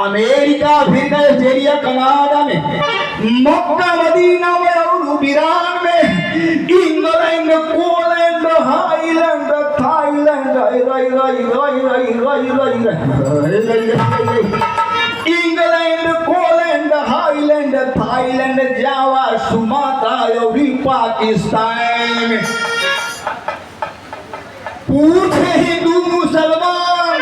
America, Africa, Australia, Canada में, मक्का, मदीना में और ईरान में, England, Poland, highland, Thailand, England, Poland, highland, Thailand, जावा, सुमात्रा और पाकिस्तान में। पूछे हिंदू मुसलमान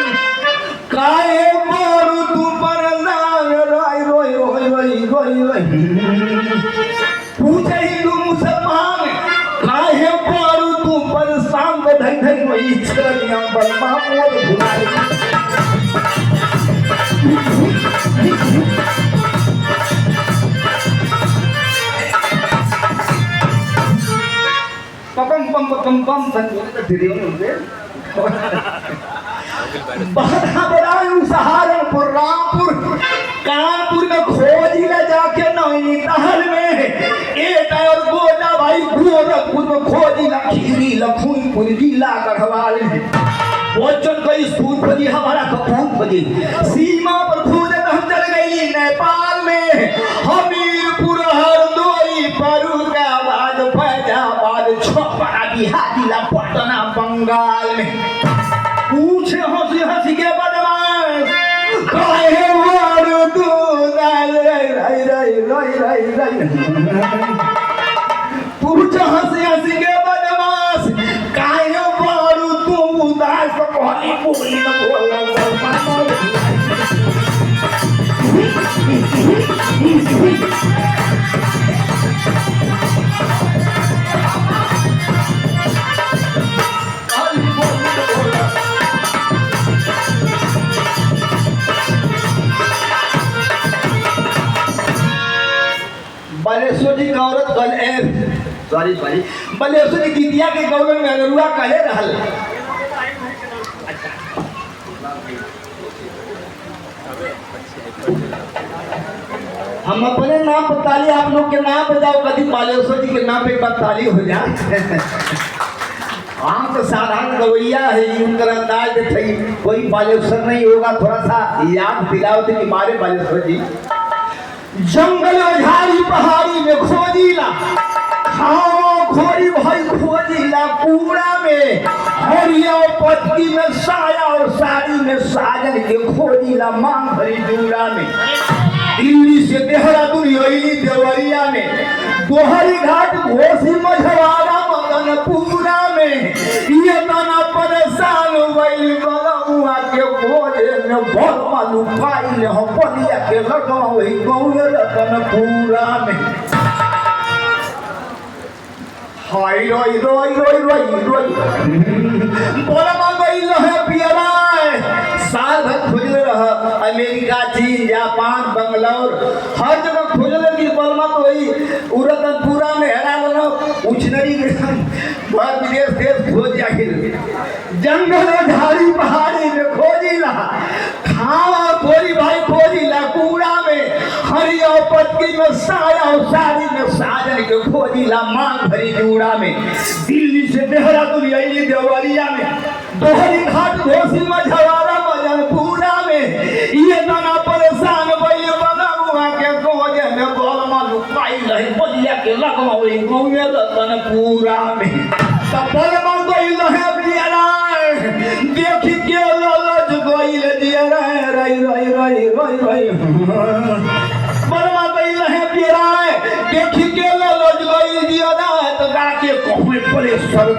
काहे मारू तू पर लाल राय रोय रोय रोय रोय रोय। पूछे हिंदू मुसलमान काहे मारू तू पर सांग धई धई वही छलिया बलमा मोर भुलाए। पम पम पम पम संग धीरे होने सहारनपुर, रामपुर, कानपुर में खोजिला जाके नैनीताल में एक और गोदा भाई गोरखपुर में खोजिला खीरी लखनपुर जिला गढ़वाल में वचन कई स्कूल खोजी हमारा कपूर खोजी सीमा पर खोजे तो हम चल गई नेपाल में हमीरपुर हरदोई फर्रुखाबाद फैजाबाद छपरा बिहार जिला पटना बंगाल में। पूछे हंसी हंसी के बदमाश काहे मारू तू पूछे हंसी हंसी के बदमाश काहे मारू तू उदास कहनी बोली न बलेश्वर जी का औरत सॉरी बलेश्वर जी गीतिया के गौरव में अगरुआ कहे रहल। हम अपने नाम पर ताली आप लोग के नाम पे जाओ कभी बालेश्वर जी के नाम पे ताली हो जाए। हम तो साधारण गवैया है उनका अंदाज थे कोई बालेश्वर नहीं होगा थोड़ा सा याद दिलाओ थे कि मारे बालेश्वर जी जंगल झाड़ी पहाड़ी में खोजिला खाओ खोरी भाई खोजिला पूरा में हरिया पत्ती में साया और साड़ी में साजन के खोजिला मांग भरी जूड़ा में। दिल्ली से देहरादून योली देवरिया में दोहरी घाट घोसी मझवाड़ा मदनपुरा में ये तना परेशान वैली बलमुआ के खोजे में बहुत मालूम पाइल हम बलिया के लगवा वही गौर रतनपुरा में। हाय रोई रोई रोई रोई रोई बोलमा गई है पियरा साल भर खोजल रह अमेरिका, चीन, जापान, बंगलौर हर जगह खोजल की बलमा तो वही रतनपुरा में हरा लो उछनरी बाहर विदेश देश खोज जाहिर जंगल झाड़ी पहाड़ी में खोजिला खावा खोरी भाई खोजिला कूड़ा में हरिया पत्ती में साया और साड़ी में साजन के खोजिला मांग भरी जूड़ा में। दिल्ली से देहरादून यही देवरिया में दोहरी घाट घोसी मझवाड़ा मदनपुरा में ये तना परेशान वही बलमुआ के खोजे में बलमा लुकाई रही बलिया के लगवा वही गौर रतनपुरा में। तब बलमा गई रहे बियारा देखी के ललज गइल दिया रही रही रही रही रही बलमा गई रहे बियारा देखी के ललज गइल दिया तो गाके कहवे परे सर